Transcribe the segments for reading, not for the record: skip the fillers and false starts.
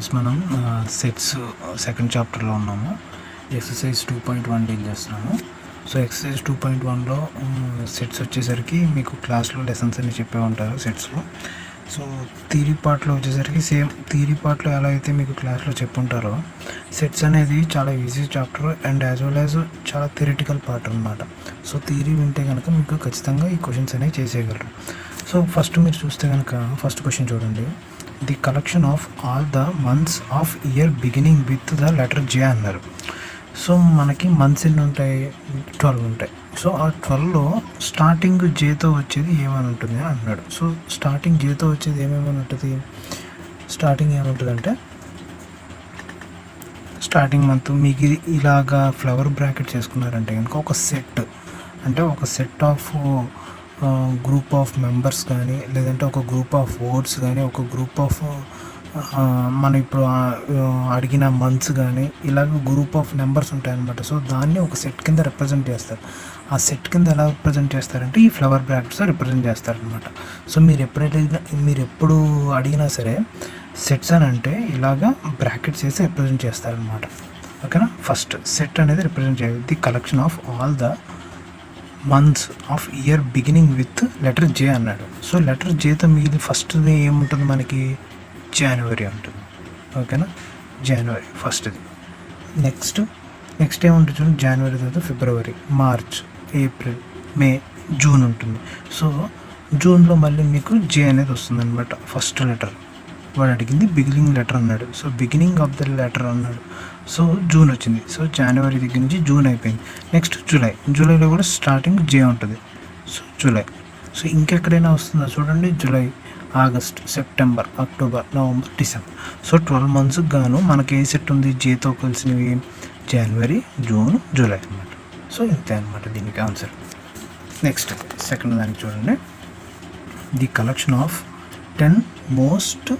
Students మనం sets second చాప్టర్లో ఉన్నాము. ఎక్సర్సైజ్ 2.1 డీల్ చేస్తున్నాము. సో ఎక్సర్సైజ్ 2.1లో సెట్స్ వచ్చేసరికి మీకు క్లాస్లో లెసన్స్ అన్ని చెప్పే ఉంటారు సెట్స్లో. సో థియరీ పార్ట్లో వచ్చేసరికి సేమ్ థియరీ పార్ట్లో ఎలా అయితే మీకు క్లాస్లో చెప్పుంటారో సెట్స్ అనేది చాలా easy chapter and as well as చాలా థియరిటికల్ పార్ట్ అనమాట. సో థియరీ వింటే కనుక మీకు ఖచ్చితంగా ఈ క్వశ్చన్స్ అనేవి చేసేయగలరు. సో ఫస్ట్ మీరు చూస్తే కనుక ఫస్ట్ క్వశ్చన్ చూడండి. The collection of all the months of year beginning with the letter J అన్నారు. సో మనకి మంత్స్ ఎన్ని ఉంటాయి? 12 ఉంటాయి. సో ఆ 12లో స్టార్టింగ్ జేతో వచ్చేది ఏమని ఉంటుంది అని అన్నాడు. సో స్టార్టింగ్ జేతో వచ్చేది ఏమేమని ఉంటుంది? స్టార్టింగ్ ఏముంటుంది అంటే స్టార్టింగ్ మంత్ మీకు ఇలాగా ఫ్లవర్ బ్రాకెట్ చేసుకున్నారంటే కనుక ఒక సెట్ అంటే ఒక set of group of members కానీ లేదంటే ఒక గ్రూప్ ఆఫ్ వర్డ్స్ కానీ ఒక గ్రూప్ ఆఫ్ మనం ఇప్పుడు అడిగిన మంత్స్ కానీ ఇలాగ గ్రూప్ ఆఫ్ నెంబర్స్ ఉంటాయన్నమాట. సో దాన్ని ఒక సెట్ కింద రిప్రజెంట్ చేస్తారు. ఆ సెట్ కింద ఎలా రిప్రజెంట్ చేస్తారంటే ఈ ఫ్లవర్ బ్రాకెట్స్ రిప్రజెంట్ చేస్తారనమాట. సో మీరు ఎప్పుడు అడిగినా సరే సెట్స్ అని అంటే ఇలాగా బ్రాకెట్స్ వేసి రిప్రజెంట్ చేస్తారనమాట. ఓకేనా? ఫస్ట్ సెట్ అనేది రిప్రజెంట్ చేయాలి. The collection of all the months of year beginning with letter J అన్నాడు. సో లెటర్ జేతో మిగిలిన ఫస్ట్ది ఏముంటుంది? మనకి జనవరి ఉంటుంది. ఓకేనా? జనవరి ఫస్ట్ది. నెక్స్ట్ ఏముంటుంది చూడండి. జనవరి తర్వాత ఫిబ్రవరి, మార్చ్, ఏప్రిల్, మే, జూన్ ఉంటుంది. సో జూన్లో మళ్ళీ మీకు జే అనేది వస్తుంది అనమాట. ఫస్ట్ లెటర్ వాడు అడిగింది బిగినింగ్ లెటర్ అన్నాడు. So beginning of the letter అన్నాడు. సో జూన్ వచ్చింది. సో జనవరి దగ్గర నుంచి జూన్ అయిపోయింది. నెక్స్ట్ జూలైలో కూడా స్టార్టింగ్ జే ఉంటుంది. So July. సో ఇంకెక్కడైనా వస్తుందా చూడండి. July, August, September, October, November, December. So 12 మంత్స్కి గాను మనకి ఏ సెట్ ఉంది జేతో కలిసినవి? జనవరి, జూన్, జూలై అనమాట. సో ఇంతే అనమాట దీనికి ఆన్సర్. నెక్స్ట్ సెకండ్ దానికి చూడండి. The collection of 10 most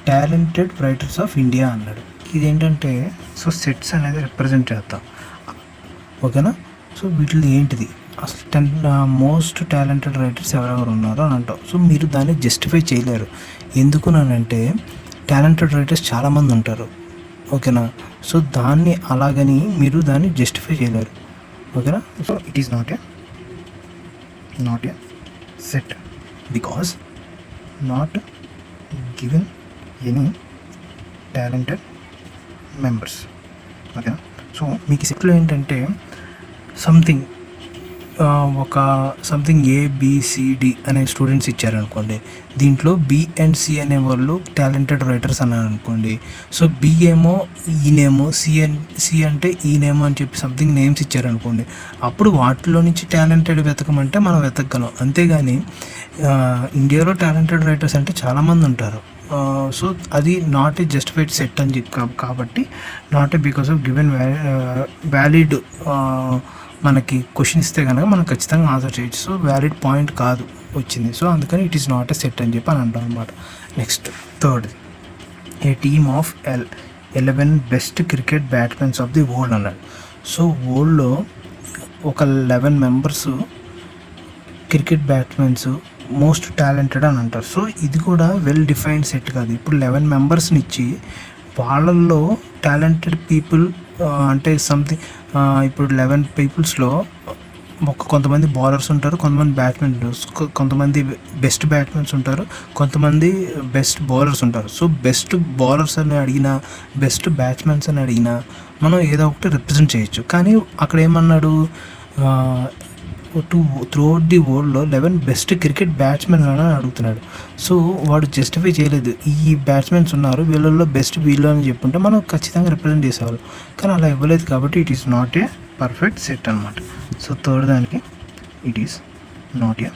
talented writers of India అన్నాడు. ఇదేంటంటే సో సెట్స్ అనేది రిప్రజెంట్ చేస్తాం. ఓకేనా? సో వీటిలో ఏంటిది అసలు 10 మోస్ట్ టాలెంటెడ్ రైటర్స్ ఎవరెవరు ఉన్నారో అని అంటాం. సో మీరు దాన్ని జస్టిఫై చేయలేరు. ఎందుకునంటే టాలెంటెడ్ రైటర్స్ చాలామంది ఉంటారు. ఓకేనా? సో దాన్ని అలాగని మీరు దాన్ని జస్టిఫై చేయలేరు. ఓకేనా? So it is not A set because not given any talented members. ఓకేనా? సో మీకు సెట్లో ఏంటంటే సంథింగ్ ABCD అనే స్టూడెంట్స్ ఇచ్చారనుకోండి. దీంట్లో B అండ్ C అనే వాళ్ళు టాలెంటెడ్ రైటర్స్ అన్నారు అనుకోండి. సో B ఏమో ఈనేమో, C అంటే ఈనేమో అని చెప్పి సంథింగ్ నేమ్స్ ఇచ్చారనుకోండి. అప్పుడు వాటిలో నుంచి టాలెంటెడ్ వెతకమంటే మనం వెతకగలం. అంతేగాని ఇండియాలో టాలెంటెడ్ రైటర్స్ అంటే చాలామంది ఉంటారు. సో అది నాట్ ఏ జస్టిఫైడ్ సెట్ అని చెప్పి కాబట్టి not a because of given valid మనకి క్వశ్చన్ ఇస్తే కనుక మనం ఖచ్చితంగా ఆన్సర్ చేయొచ్చు. సో వ్యాలిడ్ పాయింట్ కాదు వచ్చింది. సో అందుకని it is not a set అని చెప్పి అని అంటాం అనమాట. Next third, A team of 11 best cricket batsmen of the world అన్నాడు. సో వరల్డ్లో ఒక 11 members cricket batsmen most talented అని అంటారు. సో ఇది కూడా వెల్ డిఫైన్డ్ సెట్ కాదు. ఇప్పుడు 11 మెంబర్స్ని ఇచ్చి వాళ్ళల్లో టాలెంటెడ్ పీపుల్ అంటే సంథింగ్ ఇప్పుడు 11 పీపుల్స్లో కొంతమంది బౌలర్స్ ఉంటారు, కొంతమంది బ్యాట్స్మెన్, కొంతమంది బెస్ట్ బ్యాట్స్మెన్స్ ఉంటారు, కొంతమంది బెస్ట్ బౌలర్స్ ఉంటారు. సో బెస్ట్ బౌలర్స్ అని అడిగినా బెస్ట్ బ్యాట్స్మెన్స్ అని అడిగినా మనం ఏదో ఒకటి రిప్రజెంట్ చేయొచ్చు. కానీ అక్కడ ఏమన్నాడు? త్రూఅవుట్ ది వరల్డ్లో 11 బెస్ట్ క్రికెట్ బ్యాట్స్మెన్ అని అడుగుతున్నాడు. సో వాడు జస్టిఫై చేయలేదు. ఈ బ్యాట్స్మెన్స్ ఉన్నారు, వీళ్ళల్లో బెస్ట్ వీళ్ళు అని చెప్పుంటే మనం ఖచ్చితంగా రిప్రజెంట్ చేసేవాళ్ళు. కానీ అలా ఇవ్వలేదు కాబట్టి it is not a perfect set అనమాట. సో థర్డ్ దానికి it is not a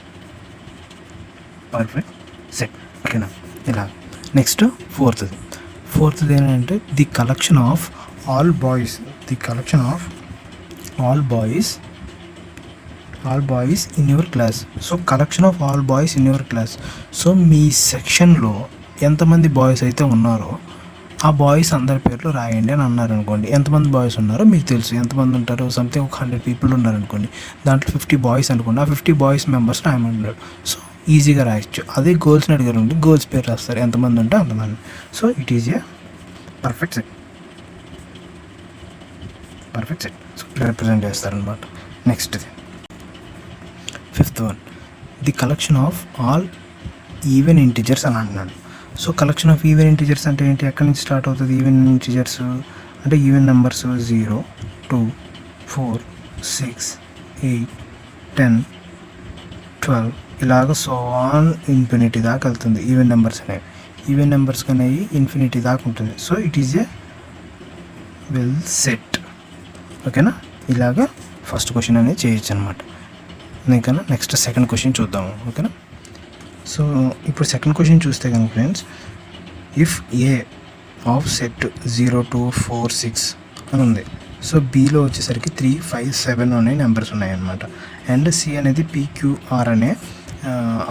perfect set. ఓకేనా? ఇలా నెక్స్ట్ ఫోర్త్ది ఏంటంటే the collection of all boys in your class. So collection of all boys in your class. So మీ సెక్షన్లో ఎంతమంది boys అయితే ఉన్నారో ఆ బాయ్స్ అందరి పేర్లు రాయండి అని అన్నారు అనుకోండి. ఎంతమంది బాయ్స్ ఉన్నారో మీకు తెలుసు. ఎంతమంది ఉంటారో సంథింగ్ ఒక 100 పీపుల్ ఉన్నారనుకోండి. దాంట్లో 50 బాయ్స్ అనుకోండి. ఆ 50 బాయ్స్ మెంబర్స్ రాయమన్నాడు. సో ఈజీగా రాయొచ్చు. అదే గర్ల్స్ని అడిగారు, గర్ల్స్ పేరు రాస్తారు, ఎంతమంది ఉంటే అంతమంది. So it is a perfect set so represent చేస్తారనమాట. Next fifth one, the collection of all even integers అని అంటున్నాడు. So collection of even integers అంటే ఏంటి, ఎక్కడి నుంచి స్టార్ట్ అవుతుంది ఈవెన్ ఇంటిజర్స్ అంటే ఈవెన్ నెంబర్స్ 0, 2, 4, 6, 8, 10, 12 ఇలాగ సో ఆన్ ఇన్ఫినిటీ దాకా వెళ్తుంది. ఈవెన్ నెంబర్స్ అనేవి అనేవి ఇన్ఫినిటీ దాకా ఉంటుంది. So it is A well set. ఓకేనా, ఇలాగా ఫస్ట్ క్వశ్చన్ అనేది చేయొచ్చు అనమాట. ఇంకన్నా నెక్స్ట్ సెకండ్ క్వశ్చన్ చూద్దాము. ఓకేనా, సో ఇప్పుడు సెకండ్ క్వశ్చన్ చూస్తే కనుక friends, if A of set 0, 2, 4, 6 అని ఉంది. సో బీలో వచ్చేసరికి 3, 5, 7 అనే నెంబర్స్ ఉన్నాయన్నమాట. అండ్ సి అనేది PQR అనే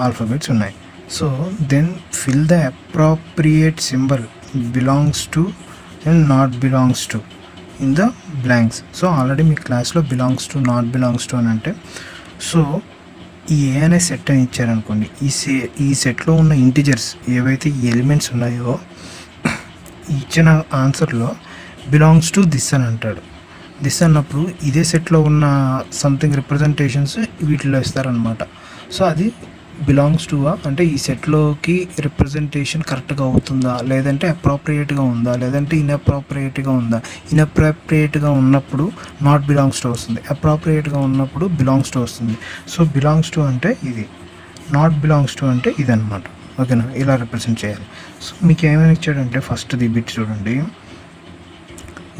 ఆల్ఫాబెట్స్ ఉన్నాయి. So then fill the appropriate symbol belongs to and not belongs to in the blanks. So already మీ క్లాస్లో belongs to, not belongs to అని అంటే, సో ఈ ఏ అనే సెట్ అని ఇచ్చారనుకోండి, ఈ సెట్లో ఉన్న ఇంటిజర్స్ ఏవైతే ఎలిమెంట్స్ ఉన్నాయో ఇచ్చిన ఆన్సర్లో బిలాంగ్స్ టు దిస్ అని అంటాడు. దిస్ అన్నప్పుడు ఇదే సెట్లో ఉన్న సంథింగ్ రిప్రజెంటేషన్స్ వీటిలో ఇస్తారనమాట. సో అది బిలాంగ్స్ టు అంటే ఈ సెట్లోకి రిప్రజెంటేషన్ కరెక్ట్గా అవుతుందా, లేదంటే అప్రోప్రియేట్గా ఉందా, లేదంటే ఇన్అప్రోప్రియేట్గా ఉందా. ఇన్అప్రోప్రియేట్గా ఉన్నప్పుడు నాట్ బిలాంగ్స్ టు వస్తుంది, అప్రోప్రియేట్గా ఉన్నప్పుడు బిలాంగ్స్ టు వస్తుంది. సో బిలాంగ్స్ టు అంటే ఇది, నాట్ బిలాంగ్స్ టు అంటే ఇది అనమాట. ఓకేనా, ఇలా రిప్రజెంట్ చేయాలి. సో మీకు ఏమైనా ఇచ్చాడంటే ఫస్ట్ ది బిట్ చూడండి,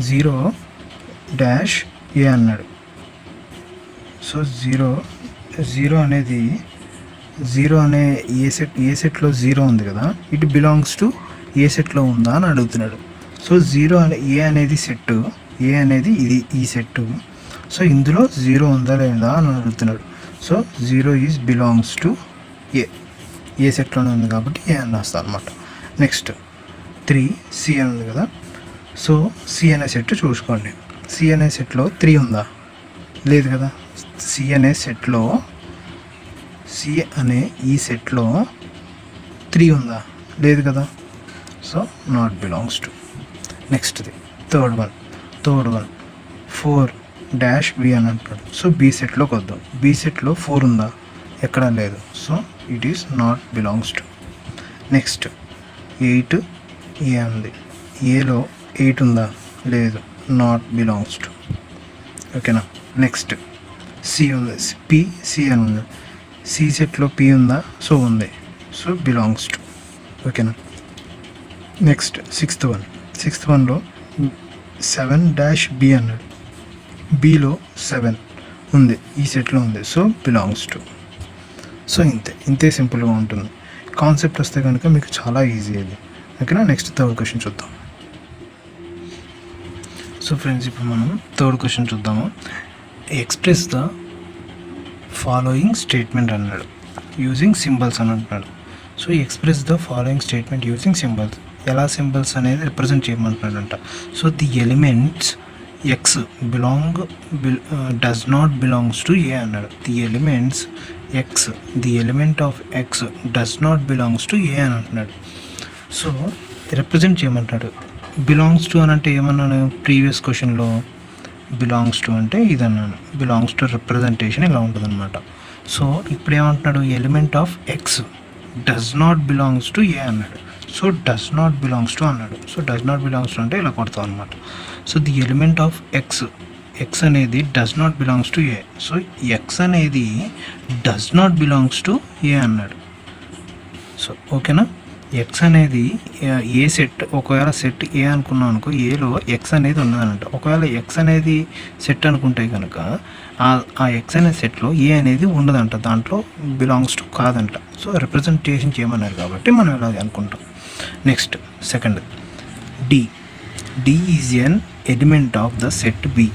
0-A అన్నాడు. సో 0 అనేది 0 అనే ఏ సెట్లో 0 ఉంది కదా, ఇట్ బిలాంగ్స్ టు ఏ సెట్లో ఉందా అని అడుగుతున్నాడు. సో 0 అనే ఏ అనేది సెట్, ఏ అనేది ఇది ఈ సెట్. సో ఇందులో 0 ఉందా లేదా అని అడుగుతున్నాడు. సో 0 ఈజ్ బిలాంగ్స్ టు ఏ సెట్లోనే ఉంది కాబట్టి ఏ అని రాస్తాను అనమాట. నెక్స్ట్ 3C అని ఉంది కదా. సో సి అనే సెట్ చూసుకోండి, సి అనే సెట్లో 3 ఉందా, లేదు కదా. సి అనే సెట్లో ఈ సెట్లో 3 ఉందా, లేదు కదా. So not belongs to. నెక్స్ట్ది థర్డ్ వన్ 4-B అని అంటాడు. సో బీ సెట్లోకి వద్దాం. బీ సెట్లో 4 ఉందా, ఎక్కడా లేదు. So it is not belongs to. Next 8A ఉంది. ఏలో 8 ఉందా, లేదు, నాట్ బిలాంగ్స్ టు. ఓకేనా. నెక్స్ట్ సి ఉంది, సి అని ఉంది. సి సెట్లో P ఉందా, సో ఉంది, సో బిలాంగ్స్ టు. ఓకేనా. నెక్స్ట్ సిక్స్త్ వన్లో 7-B అన్నాడు. బీలో 7 ఉంది, ఈ సెట్లో ఉంది, సో బిలాంగ్స్ టు. సో ఇంతే సింపుల్గా ఉంటుంది. కాన్సెప్ట్ వస్తే కనుక మీకు చాలా ఈజీ అది. ఓకేనా. నెక్స్ట్ థర్డ్ క్వశ్చన్ చూద్దాం. సో ఫ్రెండ్స్ ఇప్పుడు మనం థర్డ్ క్వశ్చన్ చూద్దాము. ఎక్స్ప్రెస్ ద ఫాలోయింగ్ స్టేట్మెంట్ అన్నాడు యూజింగ్ సింబల్స్ అని అంటున్నాడు. So express the following statement using symbols, ఎలా సింబల్స్ అనేది రిప్రజెంట్ చేయమంటున్నాడంట. So the elements x does not belongs to A అన్నాడు. The elements x, the element of x does not belongs to A అని అంటున్నాడు. So represent చేయమంటాడు. Belongs to అని అంటే ఏమన్నాను ప్రీవియస్ క్వశ్చన్లో, బిలాంగ్స్ టు అంటే ఇదన్నాను. బిలాంగ్స్ టు రిప్రజెంటేషన్ ఇలా ఉంటుంది అనమాట. సో ఇప్పుడు ఏమంటున్నాడు, element of x does not belongs to A అన్నాడు. So does not belongs to అన్నాడు. So does not belongs to అంటే ఇలా కొడతాం అనమాట. So the element of x అనేది does not belongs to A. So x అనేది does not belongs to A అన్నాడు. So ఓకేనా. ఎక్స్ అనేది ఏ సెట్, ఒకవేళ సెట్ ఏ అనుకున్నాం అనుకో, ఏలో ఎక్స్ అనేది ఉన్నదనంట. ఒకవేళ ఎక్స్ అనేది సెట్ అనుకుంటే కనుక ఆ ఎక్స్ అనే సెట్లో ఏ అనేది ఉండదంట, దాంట్లో బిలాంగ్స్ టు కాదంట. సో రిప్రజెంటేషన్ చేయమన్నారు కాబట్టి మనం ఇలా అనుకుంటాం. Next second D is an element of the set B.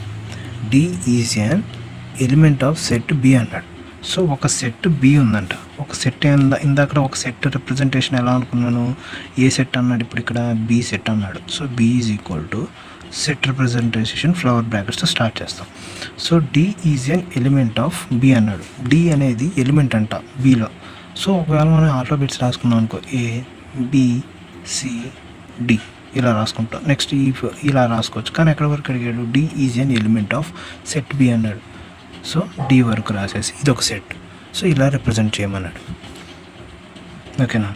D is an element of set B అన్నాడు. సో ఒక సెట్ బి ఉందంట. ఒక సెట్ ఇందాక ఒక సెట్ రిప్రజెంటేషన్ ఎలా అనుకున్నాను, ఏ సెట్ అన్నాడు, ఇప్పుడు ఇక్కడ బి సెట్ అన్నాడు. So B is equal to set representation flower బ్రాకెట్స్తో స్టార్ట్ చేస్తాం. So D is an element of B అన్నాడు. డి అనేది ఎలిమెంట్ అంట బిలో. సో ఒకవేళ మనం ఆల్ఫాబెట్స్ రాసుకున్నాం అనుకో, ఏ బి సి డి. ఇలా రాసుకుంటాం. నెక్స్ట్ ఇలా రాసుకోవచ్చు, కానీ ఎక్కడ వరకు అడిగాడు, D is an element of set B అన్నాడు. సో డి వరకు రాసేసి ఇది ఒక సెట్, సో ఇలా రిప్రజెంట్ చేయమన్నాడు. ఓకేనా,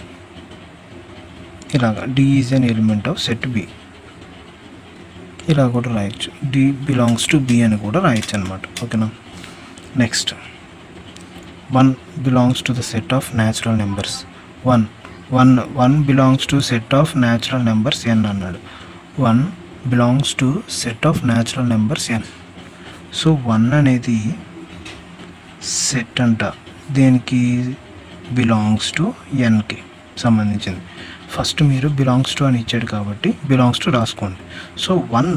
ఇలాగా D is an element of set B ఇలా కూడా రాయొచ్చు, డి బిలాంగ్స్ టు బి అని కూడా రాయొచ్చు అనమాట. ఓకేనా, next 1 belongs to the set of natural numbers. 1 belongs to set of natural numbers n అన్నాడు. 1 belongs to set of natural numbers n. So 1 అనేది సెట్ అంట, దేనికి, బిలాంగ్స్ టు ఎన్కి సంబంధించింది. ఫస్ట్ మీరు బిలాంగ్స్ టు అని ఇచ్చాడు కాబట్టి బిలాంగ్స్ టు రాసుకోండి. సో 1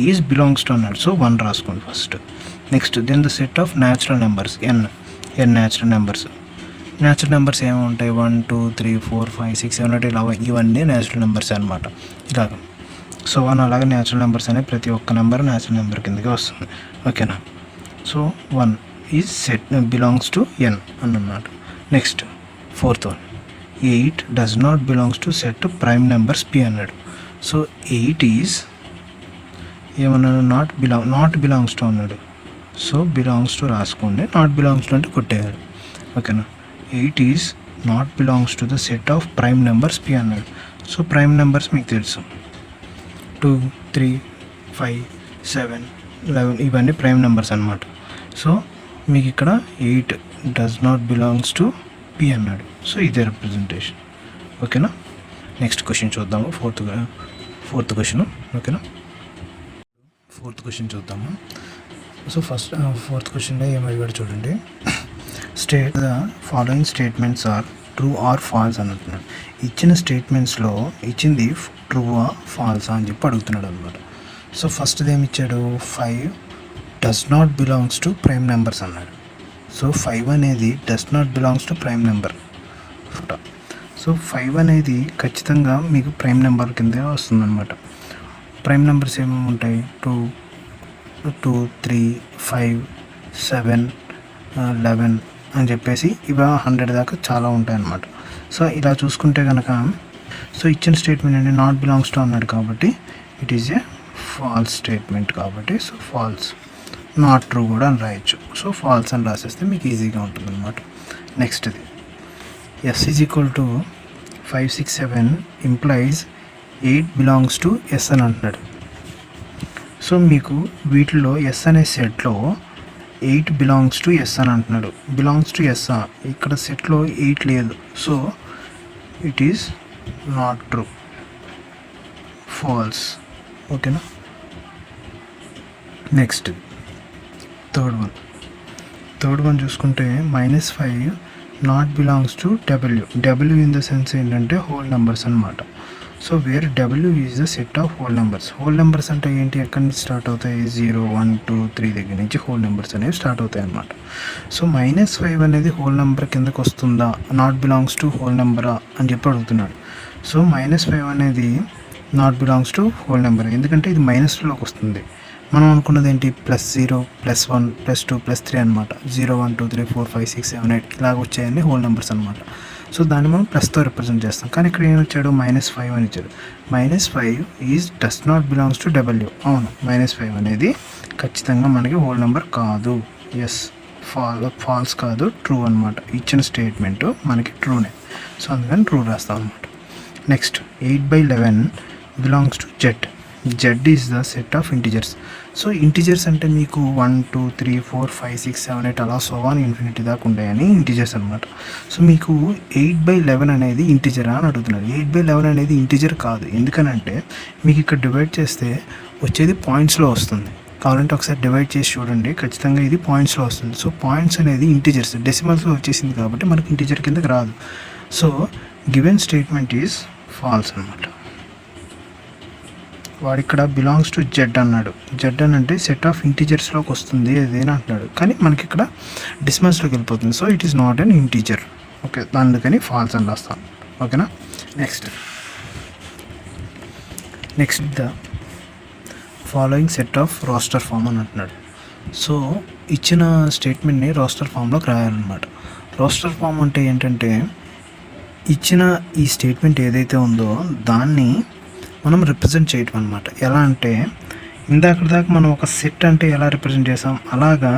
ఈజ్ బిలాంగ్స్ టు అన్నాడు, సో 1 రాసుకోండి first. Next then the set of natural numbers N natural numbers ఏమి ఉంటాయి, 1 2 3 4 5 6 7 8 ఇలా ఇవన్నీ న్యాచురల్ నెంబర్స్ అనమాట. ఇలాగ సో 1 అలాగే న్యాచురల్ నెంబర్స్ అనే ప్రతి ఒక్క నెంబర్ న్యాచురల్ నెంబర్ కిందకి వస్తుంది. ఓకేనా, so 1 is set belongs to N అన్నమాట. Next 4th one, 8 does not belongs to set prime numbers P అన్నాడు. సో 8 ఈజ్ ఏమన్నాడు, నాట్ బిలాంగ్స్ టు అన్నాడు. సో బిలాంగ్స్ టు రాసుకోండి, నాట్ బిలాంగ్స్ టు అంటే కొట్టేయాలి. ఓకేనా, 8 is not belongs to the set of prime numbers P అన్నాడు. So prime numbers మీకు తెలుసు, 2 3 5 7 11 ఇవన్నీ ప్రైమ్ నెంబర్స్ అనమాట. సో మీకు ఇక్కడ 8 does not belongs to P అన్నాడు. సో ఇదే రిప్రజెంటేషన్. ఓకేనా, నెక్స్ట్ క్వశ్చన్ చూద్దాము, ఫోర్త్ క్వశ్చన్. ఓకేనా, ఫోర్త్ క్వశ్చన్ చూద్దాము. సో ఫోర్త్ క్వశ్చన్లో ఏమడిగాడు చూడండి, state the following statements are true or false అని అంటున్నాడు. ఇచ్చిన స్టేట్మెంట్స్లో ఇచ్చింది ట్రూ ఫాల్స్ అని చెప్పి అడుగుతున్నాడు అనమాట. సో ఫస్ట్ది ఏమి ఇచ్చాడు, 5 does not belongs to prime numbers అన్నాడు. సో 5 అనేది does not belongs to prime number. So 5 అనేది ఖచ్చితంగా మీకు ప్రైమ్ నెంబర్ కిందే వస్తుందన్నమాట. ప్రైమ్ నెంబర్స్ ఏమేమి ఉంటాయి, 2 2 3 5 7 11 అని చెప్పేసి ఇవి 100 దాకా చాలా ఉంటాయి అన్నమాట. సో ఇలా చూసుకుంటే కనుక, సో ఇచ్చిన స్టేట్మెంట్ అంటే నాట్ బిలాంగ్స్ టు అన్నాడు కాబట్టి it is A false statement కాబట్టి, సో ఫాల్స్. నాట్ ట్రూ కూడా అని రాయొచ్చు. సో ఫాల్స్ అని రాసేస్తే మీకు ఈజీగా ఉంటుంది అనమాట. నెక్స్ట్ది S is equal to 5 6 7 implies 8 belongs to S అని అంటున్నాడు. సో మీకు వీటిలో ఎస్ అనే సెట్లో 8 బిలాంగ్స్ టు ఎస్ అని అంటున్నాడు. బిలాంగ్స్ టు ఎస్ ఇక్కడ సెట్లో 8 లేదు, so it is not true, false. ఓకేనా, నెక్స్ట్ థర్డ్ వన్ చూసుకుంటే -5 not belongs to W in the sense ఏంటంటే హోల్ నెంబర్స్ అనమాట. So where W is the set of whole numbers. Whole numbers అంటే ఏంటి, ఎక్కడి నుంచి స్టార్ట్ అవుతాయి, 0 1 2 3 దగ్గర నుంచి హోల్ నెంబర్స్ అనేవి స్టార్ట్ అవుతాయి అన్నమాట. సో -5 అనేది హోల్ నెంబర్ కిందకు వస్తుందా, నాట్ బిలాంగ్స్ టు హోల్ నెంబరా అని చెప్పి అడుగుతున్నాడు. సో -5 అనేది not belongs to whole number, ఎందుకంటే ఇది -2లోకి వస్తుంది. మనం అనుకున్నది ఏంటి, +0 +1 +2 +3 అనమాట. 0 1 2 3 4 5 6 7 8 ఇలాగ వచ్చాయని హోల్ నెంబర్స్ అనమాట. సో దాన్ని మనం ప్లస్తో రిప్రజెంట్ చేస్తాం. కానీ ఇక్కడ ఏం వచ్చాడు, -5 అని ఇచ్చాడు. -5 is does not belongs to W. అవును, -5 అనేది ఖచ్చితంగా మనకి హోల్ నెంబర్ కాదు. ఎస్, ఫాల్స్ కాదు, ట్రూ అనమాట. ఇచ్చిన స్టేట్మెంట్ మనకి ట్రూనే, సో అందుకని ట్రూ రాస్తాం అనమాట. Next 8/11 belongs to Z. Z is the set of integers. So integers అంటే మీకు 1 2 3 4 5 6 7 8 అలా సోవాన్ ఇన్ఫినిటీ దాకా ఉంటాయని ఇంటిజర్స్ అనమాట. సో మీకు 8/11 అనేది ఇంటిజరా అని అడుగుతున్నారు. 8/11 అనేది ఇంటిజర్ కాదు, ఎందుకనంటే మీకు ఇక్కడ డివైడ్ చేస్తే వచ్చేది పాయింట్స్లో వస్తుంది. కావాలంటే ఒకసారి డివైడ్ చేసి చూడండి, ఖచ్చితంగా ఇది పాయింట్స్లో వస్తుంది. సో పాయింట్స్ అనేది ఇంటిజర్స్, డెసిమల్స్లో వచ్చేసింది కాబట్టి మనకి ఇంటిజర్ కిందకి రాదు. So given statement is false అనమాట. వాడు ఇక్కడ బిలాంగ్స్ టు జెడ్ అన్నాడు. జెడ్ అని అంటే సెట్ ఆఫ్ ఇంటీజర్స్లోకి వస్తుంది అదేనా అంటున్నాడు, కానీ మనకి ఇక్కడ డెసిమల్స్లోకి వెళ్ళిపోతుంది. So it is not an integer. Okay, అందుకని ఫాల్స్ అని రాస్తాను. ఓకేనా, next the following set of roster form అని అంటున్నాడు. సో ఇచ్చిన స్టేట్మెంట్ని రోస్టర్ ఫామ్లోకి రాయాలన్నమాట. రోస్టర్ ఫామ్ అంటే ఏంటంటే ఇచ్చిన ఈ స్టేట్మెంట్ ఏదైతే ఉందో దాన్ని మనం రిప్రజెంట్ చేయటం అనమాట. ఎలా అంటే ఇందాక దాకా మనం ఒక సెట్ అంటే ఎలా రిప్రజెంట్ చేసాం, అలాగా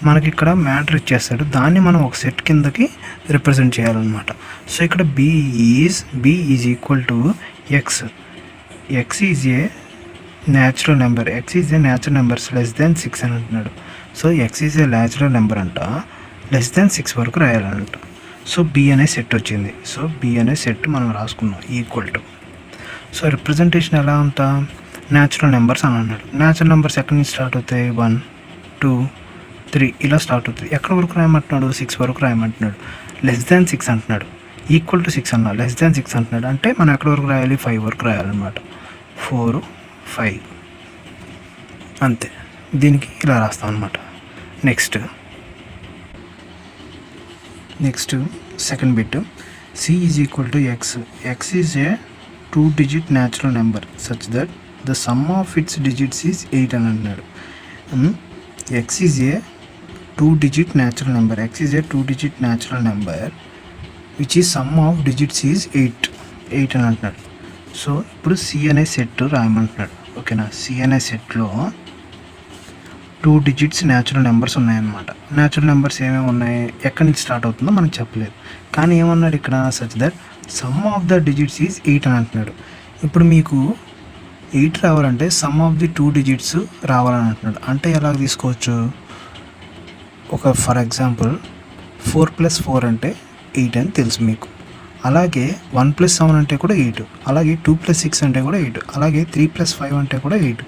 మనకి ఇక్కడ మ్యాటర్ ఇచ్చేస్తాడు, దాన్ని మనం ఒక సెట్ కిందకి రిప్రజెంట్ చేయాలన్నమాట. సో ఇక్కడ B is equal to X. X is a natural number, X is a natural numbers less than 6 అని అంటున్నాడు. So X is a natural number అంట, లెస్ దెన్ 6 వరకు రాయాలంట. సో బి అనే సెట్ వచ్చింది. సో బి అనే set మనం రాసుకున్నాం ఈక్వల్ టు. సో రిప్రజెంటేషన్ ఎలా ఉంటా, న్యాచురల్ నెంబర్స్ అని అన్నాడు. న్యాచురల్ నెంబర్స్ ఎక్కడి నుంచి స్టార్ట్ అవుతాయి, 1 2 3 ఇలా స్టార్ట్ అవుతుంది. ఎక్కడి వరకు రాయమంటున్నాడు, 6 వరకు రాయమంటున్నాడు. లెస్ దాన్ 6 అంటున్నాడు, ఈక్వల్ టు 6 అన్నా, లెస్ దాన్ 6 అంటున్నాడు. అంటే మనం ఎక్కడి వరకు రాయాలి, 5 వరకు రాయాలన్నమాట. 4 5 అంతే. దీనికి ఇలా రాస్తాం అనమాట. Next second bit, C is equal to X. X is a 2-digit natural number such that the sum of its digits is 8 అని అన్నాడు. X is a 2-digit natural number, X is a 2-digit natural number which is sum of digits is 8 అని అంటున్నాడు. So ఇప్పుడు C అనే set రాయమంటున్నాడు. ఓకేనా, C అనే సెట్లో 2 digits natural numbers ఉన్నాయన్నమాట. న్యాచురల్ నెంబర్స్ ఏమేమి ఉన్నాయి, ఎక్కడి నుంచి స్టార్ట్ అవుతుందో మనకు చెప్పలేదు. కానీ ఏమన్నాడు ఇక్కడ, such that some of the digits is 8 అని అంటున్నాడు. ఇప్పుడు మీకు 8 రావాలంటే సమ్ ఆఫ్ ది 2 digits రావాలని అంటున్నాడు. అంటే ఎలా తీసుకోవచ్చు, ఒక ఫర్ ఎగ్జాంపుల్ 4 + 4 అంటే 8 అని తెలుసు మీకు. అలాగే 1 + 7 అంటే కూడా 8, అలాగే 2 + 6 అంటే కూడా 8, అలాగే 3 + 5 అంటే కూడా 8.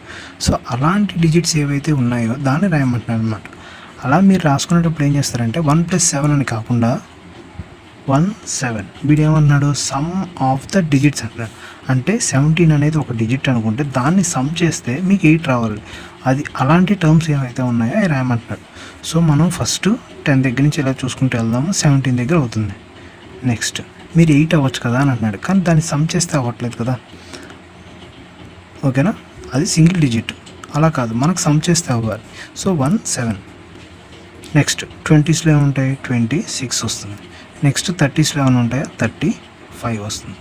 సో అలాంటి డిజిట్స్ ఏవైతే ఉన్నాయో దాన్ని రాయమంటున్నాడు అనమాట. అలా మీరు రాసుకునేటప్పుడు ఏం చేస్తారంటే 1 + 7 అని కాకుండా 1 7, వీడు ఏమన్నాడు, సమ్ ఆఫ్ ద డిజిట్స్ అంటున్నాడు. అంటే 17 అనేది ఒక డిజిట్ అనుకుంటే దాన్ని సమ్ చేస్తే మీకు 8 రావాలి. అది అలాంటి టర్మ్స్ ఏవైతే ఉన్నాయో అవి రాయమంటున్నాడు. సో మనం ఫస్ట్ 10 దగ్గర నుంచి ఇలా చూసుకుంటూ వెళ్దాము, 17 దగ్గర అవుతుంది. నెక్స్ట్ మీరు 8 అవ్వచ్చు కదా అని అంటున్నాడు, కానీ దాన్ని సమ్ చేస్తే అవ్వట్లేదు కదా. ఓకేనా, అది సింగిల్ డిజిట్, అలా కాదు, మనకు సమ్ చేస్తే అవ్వాలి. సో 1 7. నెక్స్ట్ 20స్లో ఏముంటాయి, 26 వస్తుంది. నెక్స్ట్ 30స్లో ఏమైనా ఉంటాయా, 35 వస్తుంది.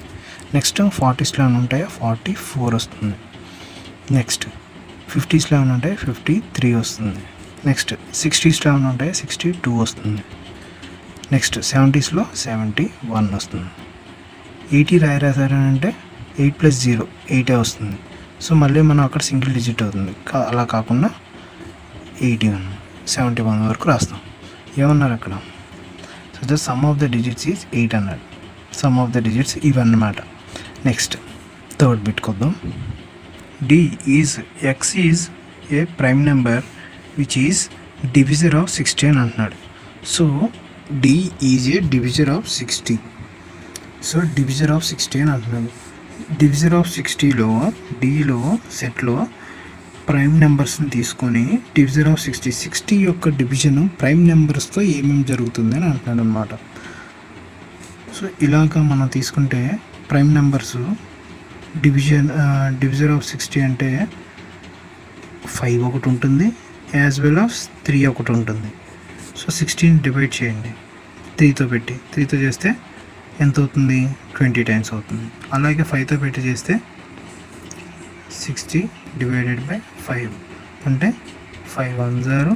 నెక్స్ట్ 40స్లో ఏమైనా ఉంటాయా, 44 వస్తుంది. నెక్స్ట్ 50స్లో ఏమైనా ఉంటాయి, 53 వస్తుంది. నెక్స్ట్ 60స్లో ఏమైనా ఉంటాయి, 62 వస్తుంది. నెక్స్ట్ 70స్లో 71 వస్తుంది. 80 రాసారంటే 8 + 0 8 వస్తుంది. సో మళ్ళీ మనం అక్కడ సింగిల్ డిజిట్ అవుతుంది, అలా కాకుండా 81 71 వరకు రాస్తాం. ఏమన్నారు అక్కడ, so the sum of the digits is 8 అన్నాడు. సమ్ ఆఫ్ ద డిజిట్స్ ఇవన్నమాట. నెక్స్ట్ థర్డ్ బిట్ కొద్దాం. D is x is a prime number which is divisor of 60 అని అంటున్నాడు. So D is a divisor of 60. So divisor of 60 అని అంటున్నాడు. Divisor of 60లో డీలో సెట్లో prime నెంబర్స్ని తీసుకొని డివిజర్ ఆఫ్ 60 యొక్క డివిజన్ ప్రైమ్ నెంబర్స్తో ఏమేమి జరుగుతుంది అని అంటున్నాడు అనమాట. సో ఇలాగా మనం తీసుకుంటే ప్రైమ్ నెంబర్స్ డివిజర్ ఆఫ్ 60 అంటే 5 ఒకటి ఉంటుంది, యాజ్ వెల్ ఆఫ్ 3 ఒకటి ఉంటుంది. సో 16 డివైడ్ చేయండి 3తో పెట్టి, 3తో చేస్తే ఎంత అవుతుంది, 20 టైమ్స్ అవుతుంది. అలాగే 5తో పెట్టి చేస్తే 60 / 5 అంటే 5 1 0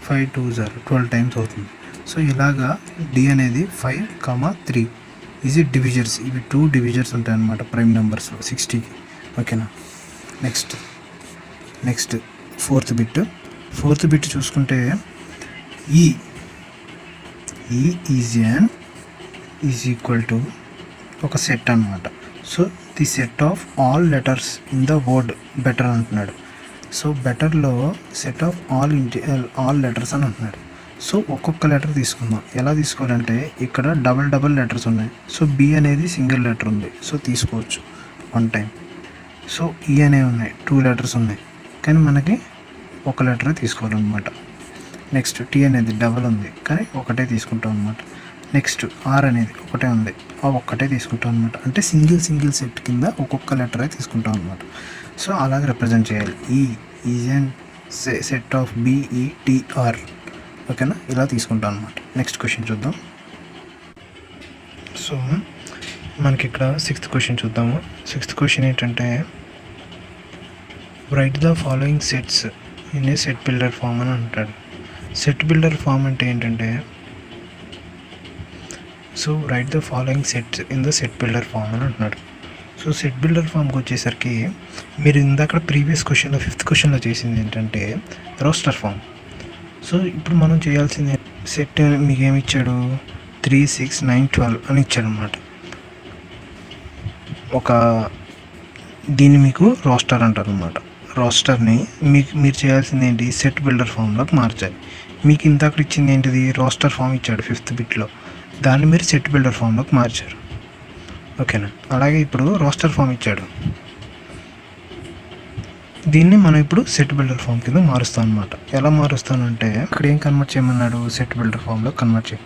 5 2 0 12 టైమ్స్ అవుతుంది. సో ఇలాగా డి అనేది 5, 3 ఈజ్ డివిజర్స్. ఇవి 2 డివిజర్స్ ఉంటాయి అన్నమాట ప్రైమ్ నెంబర్స్లో 60కి. ఓకేనా, నెక్స్ట్ ఫోర్త్ బిట్ చూసుకుంటే ఈ ఈజ్ ఈక్వల్ టు ఒక సెట్ అనమాట. So the set of all letters in the word better అంటున్నాడు. సో బెటర్లో సెట్ ఆఫ్ ఆల్ లెటర్స్ అని అంటున్నాడు. సో ఒక్కొక్క లెటర్ తీసుకుందాం. ఎలా తీసుకోవాలంటే ఇక్కడ డబల్ లెటర్స్ ఉన్నాయి. సో బి అనేది సింగిల్ లెటర్ ఉంది, సో తీసుకోవచ్చు 1 టైం. సో ఈ అనేవి ఉన్నాయి, 2 లెటర్స్ ఉన్నాయి, కానీ మనకి ఒక లెటరే తీసుకోవాలన్నమాట. నెక్స్ట్ టీ అనేది డబల్ ఉంది, కానీ ఒకటే తీసుకుంటాం అనమాట. నెక్స్ట్ ఆర్ అనేది ఒకటే ఉంది, ఆ ఒక్కటే తీసుకుంటాం అనమాట. అంటే సింగిల్ సెట్ కింద ఒక్కొక్క లెటరే తీసుకుంటాం అనమాట. సో అలాగే రిప్రజెంట్ చేయాలి. ఈ ఈజ్ ఎన్ సెట్ ఆఫ్ బిఈటిఆర్. ఓకేనా, ఇలా తీసుకుంటాం అనమాట. నెక్స్ట్ క్వశ్చన్ చూద్దాం. సో మనకి ఇక్కడ 6th క్వశ్చన్ చూద్దాము. 6th క్వశ్చన్ ఏంటంటే write the following sets in a set builder form అని అంటాడు. సెట్ బిల్డర్ ఫామ్ అంటే ఏంటంటే so write the following sets in the set builder form అని అంటున్నాడు. సో సెట్ బిల్డర్ ఫామ్కి వచ్చేసరికి మీరు ఇందాక ప్రీవియస్ క్వశ్చన్లో 5th క్వశ్చన్లో చేసింది ఏంటంటే రోస్టర్ ఫామ్. సో ఇప్పుడు మనం చేయాల్సింది సెట్ మీకు ఏమి ఇచ్చాడు 3, 6, 9, 12 అని ఇచ్చాడు అనమాట. ఒక దీన్ని మీకు రోస్టర్ అంటారు అనమాట. రోస్టర్ని మీరు చేయాల్సింది ఏంటి సెట్ బిల్డర్ ఫామ్లోకి మార్చాలి. మీకు ఇందాక ఇచ్చింది ఏంటిది రోస్టర్ ఫామ్ ఇచ్చాడు 5th బిట్లో, దాన్ని మీరు సెట్ బిల్డర్ ఫామ్లోకి మార్చారు. ఓకేనా. అలాగే ఇప్పుడు రోస్టర్ ఫామ్ ఇచ్చాడు, దీన్ని మనం ఇప్పుడు సెట్ బిల్డర్ ఫామ్ కింద మారుస్తాం అనమాట. ఎలా మారుస్తానంటే ఇక్కడ ఏం కన్వర్ట్ చేయమన్నాడు సెట్ బిల్డర్ ఫామ్లో కన్వర్ట్ చేయాలి.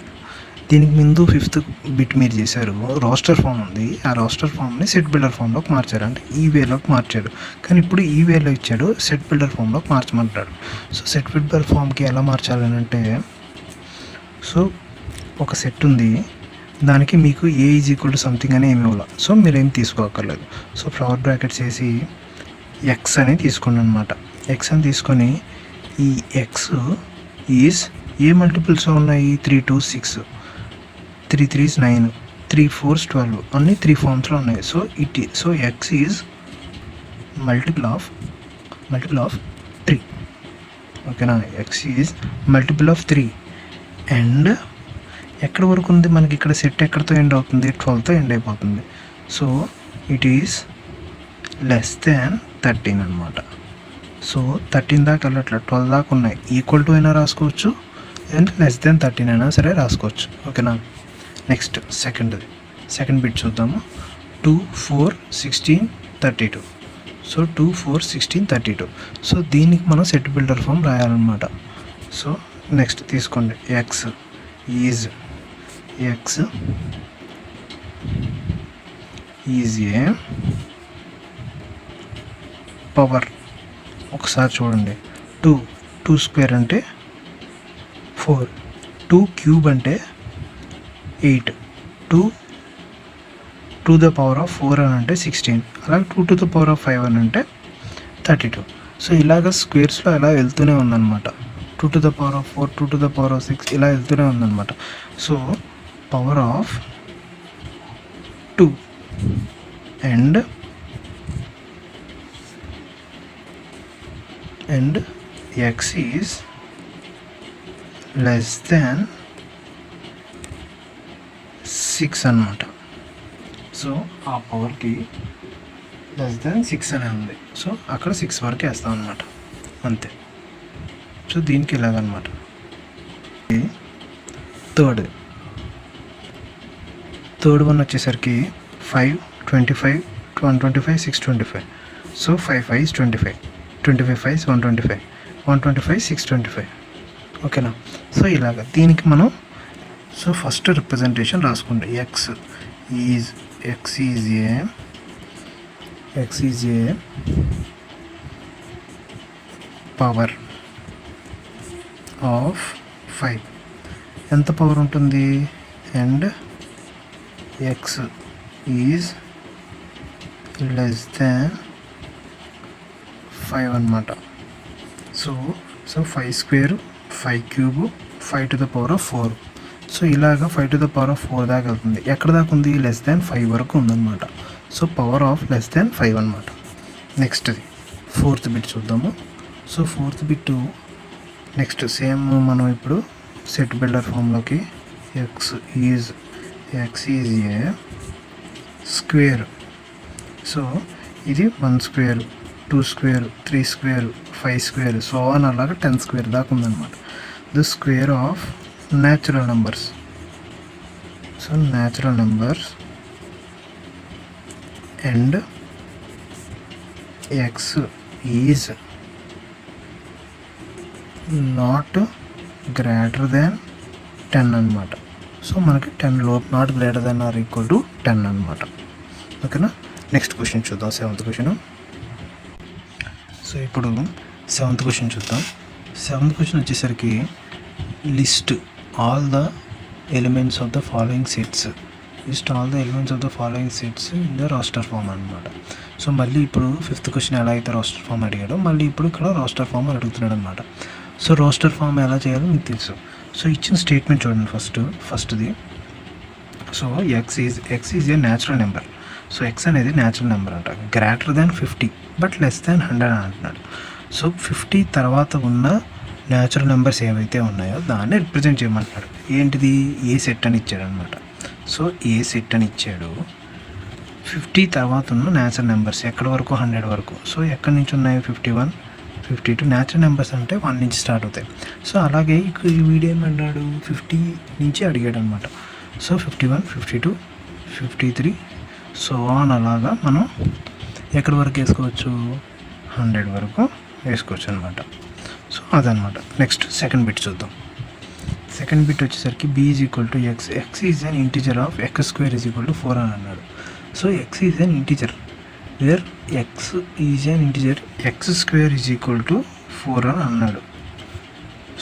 దీనికి ముందు 5th బిట్ మీరు చేశారు రోస్టర్ ఫామ్ ఉంది, ఆ రోస్టర్ ఫామ్ని సెట్ బిల్డర్ ఫామ్లోకి మార్చారు, అంటే ఈ వేలోకి మార్చాడు. కానీ ఇప్పుడు ఈ వేలో ఇచ్చాడు సెట్ బిల్డర్ ఫామ్లోకి మార్చమంటాడు. సో సెట్ బిల్డర్ ఫామ్కి ఎలా మార్చాలని అంటే సో ఒక సెట్ ఉంది, దానికి మీకు A is equal to something అని ఏమి ఇవ్వాలి. సో మీరు ఏం తీసుకోక్కర్లేదు. సో ఫ్లవర్ బ్రాకెట్స్ వేసి ఎక్స్ అని తీసుకోండి అనమాట. ఎక్స్ అని తీసుకొని ఈ ఎక్స్ ఈజ్ ఏ మల్టిపుల్స్లో ఉన్నాయి 3, 2, 6, 3, 3s 9, 3, 4s 12 అన్నీ 3 ఫామ్స్లో ఉన్నాయి. So X is multiple of 3. ఓకేనా. X is multiple of 3 and ఎక్కడి వరకు ఉంది మనకి ఇక్కడ సెట్ ఎక్కడితో ఎండ్ అవుతుంది 12తో ఎండ్ అయిపోతుంది. So it is less than 13 అనమాట. సో 13 దాకా వెళ్ళట్లా, 12 దాకా ఉన్నాయి. ఈక్వల్ టు అయినా రాసుకోవచ్చు అండ్ లెస్ దాన్ 13 అయినా సరే రాసుకోవచ్చు. ఓకేనా. నెక్స్ట్ సెకండ్ బిట్ చూద్దాము. 2, 4, 16, 32. సో 2, 4, 16, 32. సో దీనికి మనం సెట్ బిల్డర్ ఫామ్ రాయాలన్నమాట. సో నెక్స్ట్ తీసుకోండి ఎక్స్ ఈజ్ ఏ పవర్, ఒకసారి చూడండి 2 స్క్వేర్ అంటే 4, 2 క్యూబ్ అంటే 8, 2 to the power of 4 అని అంటే 16, అలాగే 2 to the power of 5 అని అంటే 32. సో ఇలాగ స్క్వేర్స్లో ఇలా వెళ్తూనే ఉందన్నమాట. 2 to the power of 4, 2 to the power of 6 ఇలా వెళ్తూనే ఉందన్నమాట. So power of 2 and x is less than 6 అన్నమాట. సో ఆ పవర్కి లెస్ దాన్ 6 అనే ఉంది. సో అక్కడ 6 వరకు వేస్తాం అనమాట, అంతే. సో దీనికి ఇలాగనమాట. థర్డ్ వన్ వచ్చేసరికి 5, 25, 125, 625. So 5, 5 is 25, 25, 5 is 125, 125, 625. ఓకేనా. సో ఇలాగ దీనికి మనం సో ఫస్ట్ రిప్రజెంటేషన్ రాసుకోండి. X is a power of 5. ఎంత పవర్ ఉంటుంది and X is less than 5 అన్నమాట. So 5 square, 5 cube, 5 to the power of 4. So ఇలాగ 5 to the power of 4 దాకా వెళ్తుంది. ఎక్కడ దాకా ఉంది లెస్ దాన్ 5 వరకు ఉందన్నమాట. So power of less than 5 అనమాట. నెక్స్ట్ది 4th బిట్ చూద్దాము. So 4th bit next same మనం ఇప్పుడు సెట్ బిల్డర్ ఫామ్లోకి x is a square. So ఇది 1 square, 2 square, 3 square, 5 square, so అని అలాగా 10 స్క్వేర్ దాకా ఉందన్నమాట. The square of natural numbers. So natural numbers and x is not greater than 10 అన్నమాట. So మనకి 10 లోపు not greater than or equal to 10 అనమాట. ఓకేనా. నెక్స్ట్ క్వశ్చన్ చూద్దాం, 7th క్వశ్చన్. సో ఇప్పుడు 7th క్వశ్చన్ చూద్దాం. 7th క్వశ్చన్ వచ్చేసరికి list all the elements of the following sets list all the elements of the following sets in the roster form అనమాట. So మళ్ళీ ఇప్పుడు 5th question ఎలా అయితే roster form అడిగాడో మళ్ళీ ఇప్పుడు ఇక్కడ రోస్టర్ ఫామ్ అడుగుతున్నాడు అనమాట. సో రోస్టర్ ఫామ్ ఎలా చేయాలో మీకు తెలుసు. సో ఇచ్చిన స్టేట్మెంట్ చూడండి ఫస్ట్ది. So X is a natural number. So x అనేది న్యాచురల్ నెంబర్ అంట, greater than 50 but less than 100 అని అంటున్నాడు. సో 50 తర్వాత ఉన్న న్యాచురల్ నెంబర్స్ ఏవైతే ఉన్నాయో దాన్ని రిప్రజెంట్ చేయమంటున్నాడు. ఏంటిది? ఏ సెట్ అని ఇచ్చాడు అనమాట. సో ఏ సెట్ అని ఇచ్చాడు. 50 తర్వాత ఉన్న న్యాచురల్ నెంబర్స్ ఎక్కడి వరకు? 100 వరకు. సో ఎక్కడి నుంచి ఉన్నాయి? 51, 52. న్యాచురల్ నెంబర్స్ అంటే 1 నుంచి స్టార్ట్ అవుతాయి. సో అలాగే ఇక్కడ ఈ వీడియో ఏమన్నాడు? 50 నుంచి అడిగాడు అనమాట. సో 51, 52, 53 సో ఆన్ అలాగా మనం ఎక్కడి వరకు వేసుకోవచ్చు? 100 వరకు వేసుకోవచ్చు అనమాట. సో అదనమాట. నెక్స్ట్ సెకండ్ బిట్ చూద్దాం. సెకండ్ బిట్ వచ్చేసరికి b is equal to X. X is an integer of x square is equal to 4 అని అన్నాడు. So X is an integer where x is an integer x square is equal to 4 అని అన్నాడు.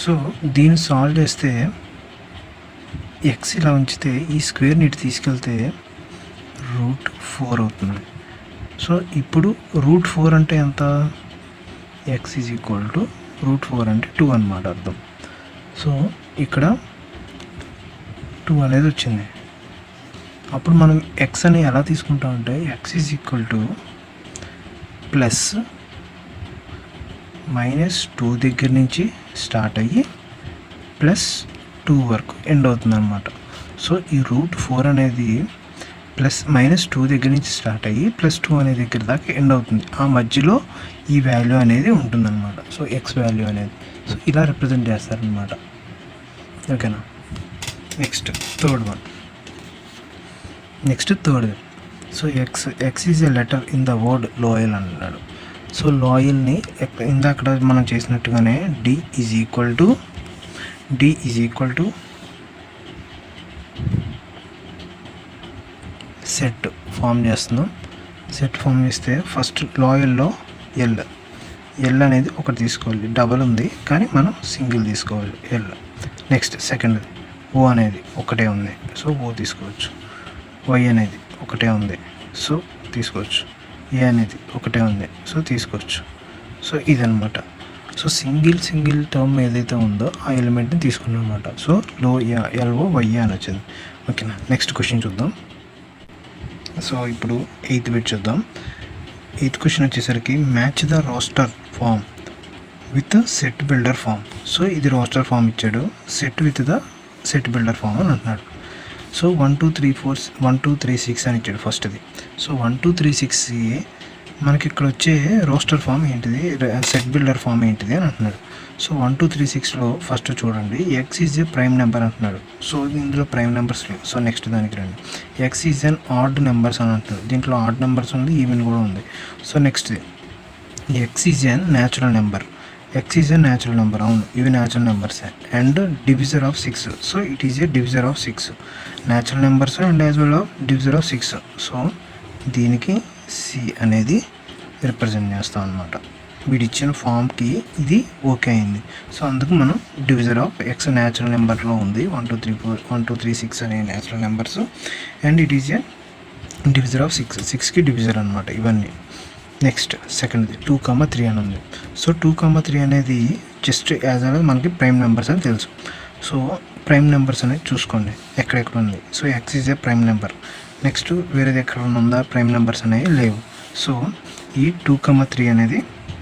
So దీన్ని solve చేస్తే X ఇలా ఉంచితే ఈ స్క్వేర్ని ఇటు తీసుకెళ్తే √4 అవుతుంది. సో ఇప్పుడు √4 అంటే ఎంత? ఎక్స్ ఈజ్ ఈక్వల్ టు √4 అంటే 2 అన్నమాట అర్థం. సో ఇక్కడ 2 అనేది వచ్చింది. అప్పుడు మనం ఎక్స్ అని ఎలా తీసుకుంటామంటే x is equal to plus -2 దగ్గర నుంచి స్టార్ట్ అయ్యి +2 వరకు ఎండ్ అవుతుంది అనమాట. సో ఈ √4 అనేది -2 దగ్గర నుంచి స్టార్ట్ అయ్యి +2 అనే దగ్గర దాకా ఎండ్ అవుతుంది. ఆ మధ్యలో ఈ వాల్యూ అనేది ఉంటుందన్నమాట. సో ఎక్స్ వాల్యూ అనేది సో ఇలా రిప్రజెంట్ చేస్తారనమాట. ఓకేనా. Next third one. So X is a letter in the word loyal అన్నాడు. సో లాయల్ని ఇందాక మనం చేసినట్టుగానే D is equal to set form చేస్తున్నాం. సెట్ ఫామ్ చేస్తే ఫస్ట్ లాయల్లో ఎల్ అనేది ఒకటి తీసుకోవాలి. డబల్ ఉంది కానీ మనం సింగిల్ తీసుకోవాలి ఎల్. నెక్స్ట్ సెకండ్ ఓ అనేది ఒకటే ఉంది సో ఓ తీసుకోవచ్చు. వై అనేది ఒకటే ఉంది సో తీసుకోవచ్చు. ఏ అనేది ఒకటే ఉంది సో తీసుకోవచ్చు. సో ఇదనమాట. సో సింగిల్ టర్మ్ ఏదైతే ఉందో ఆ ఎలిమెంట్ని తీసుకున్నాం అనమాట. సో ఎల్ఓ వైఏ అని వచ్చింది. ఓకేనా. నెక్స్ట్ క్వశ్చన్ చూద్దాం. సో ఇప్పుడు 8th బిట్ చూద్దాం. 8th క్వశ్చన్ వచ్చేసరికి match the roster form with set builder form. So ఇది రోస్టర్ ఫామ్ ఇచ్చాడు, set with the set builder form అని అంటున్నాడు. సో 1 2 3 4 1 2 3 6 అని ఇచ్చాడు ఫస్ట్ది. సో 1 2 3 6 మనకి ఇక్కడ వచ్చే రోస్టర్ ఫామ్ ఏంటిది, సెట్ బిల్డర్ ఫామ్ ఏంటిది అని అంటున్నాడు. సో 1 2 3 6లో ఫస్ట్ చూడండి X is a prime number అంటున్నాడు. సో ఇందులో ప్రైమ్ నెంబర్స్ లేవు. సో నెక్స్ట్ దానికి రండి. X is an odd numbers అని అంటున్నాడు. దీంట్లో ఆడ్ నెంబర్స్ ఉంది, ఈవెన్ కూడా ఉంది. So next X is an natural number. X is a natural number. అవును, ఇవి natural numbers and divisor of 6. So it is a divisor of 6. Natural numbers and as well of divisor of 6. So దీనికి C అనేది represent చేస్తాం అనమాట. వీడిచ్చిన ఫామ్కి ఇది okay అయింది. So అందుకు మనం డివిజర్ ఆఫ్ ఎక్స్ న్యాచురల్ నెంబర్లో ఉంది 1 2 3 4 1 2 3 6 అనే natural numbers and it is a divisor of 6కి డివిజర్ అనమాట ఇవన్నీ. నెక్స్ట్ సెకండ్ది 2, 3 అని ఉంది. సో 2, 3 అనేది జస్ట్ యాజ్ అనేది మనకి ప్రైమ్ నెంబర్స్ అని తెలుసు. సో ప్రైమ్ నెంబర్స్ అనేది చూసుకోండి ఎక్కడెక్కడ ఉంది. So X is a prime number. Next వేరేది ఎక్కడ ఉందా ప్రైమ్ నెంబర్స్ అనేవి లేవు. సో ఈ 2, 3 అనేది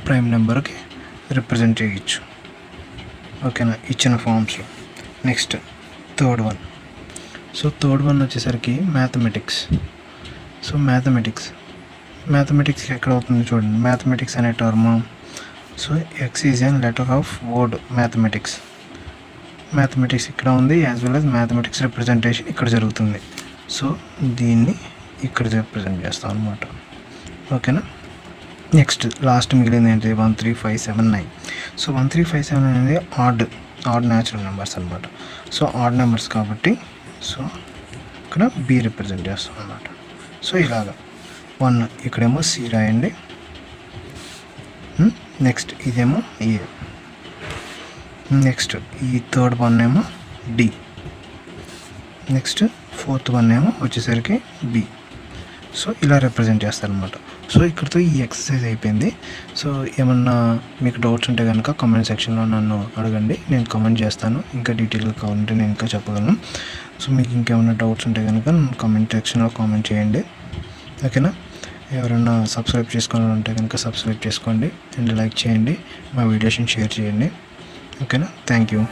ప్రైమ్ నెంబర్కి రిప్రజెంట్ చేయొచ్చు. ఓకేనా, ఇచ్చిన ఫామ్స్లో. Next third one. So third one వచ్చేసరికి మ్యాథమెటిక్స్. సో మ్యాథమెటిక్స్ ఎక్కడ అవుతుంది చూడండి. మ్యాథమెటిక్స్ అనే term. So X is an letter of word mathematics. Mathematics ఇక్కడ ఉంది as well as mathematics representation ఇక్కడ జరుగుతుంది. సో దీన్ని ఇక్కడ రిప్రజెంట్ చేస్తాం అనమాట. ఓకేనా. నెక్స్ట్ లాస్ట్ మిగిలింది ఏంటి 1 3 5 7 9. సో 1 3 5 7 అనేది ఆడ్ న్యాచురల్ నెంబర్స్ అనమాట. సో ఆడ్ నెంబర్స్ కాబట్టి సో ఇక్కడ బి రిప్రజెంట్ చేస్తాం అనమాట. సో ఇలాగా 1 ఇక్కడేమో సి రాయండి. నెక్స్ట్ ఇదేమో ఏ. నెక్స్ట్ ఈ థర్డ్ వన్ ఏమో డి. నెక్స్ట్ ఫోర్త్ వన్ ఏమో వచ్చేసరికి బి. సో ఇలా రిప్రజెంట్ చేస్తారనమాట. సో ఇక్కడితో ఈ ఎక్సర్సైజ్ అయిపోయింది. సో ఏమన్నా మీకు డౌట్స్ ఉంటే కనుక కామెంట్ సెక్షన్లో నన్ను అడగండి, నేను కామెంట్ చేస్తాను. ఇంకా డీటెయిల్గా కావాలంటే నేను ఇంకా చెప్పగలను. సో మీకు ఇంకేమైనా డౌట్స్ ఉంటే కనుక కామెంట్ సెక్షన్లో కామెంట్ చేయండి, ఓకేనా. ఎవరైనా సబ్స్క్రైబ్ చేసుకోవాలంటే కనుక సబ్స్క్రైబ్ చేసుకోండి అండ్ లైక్ చేయండి, మా వీడియోస్ని షేర్ చేయండి, ఓకేనా. Thank you.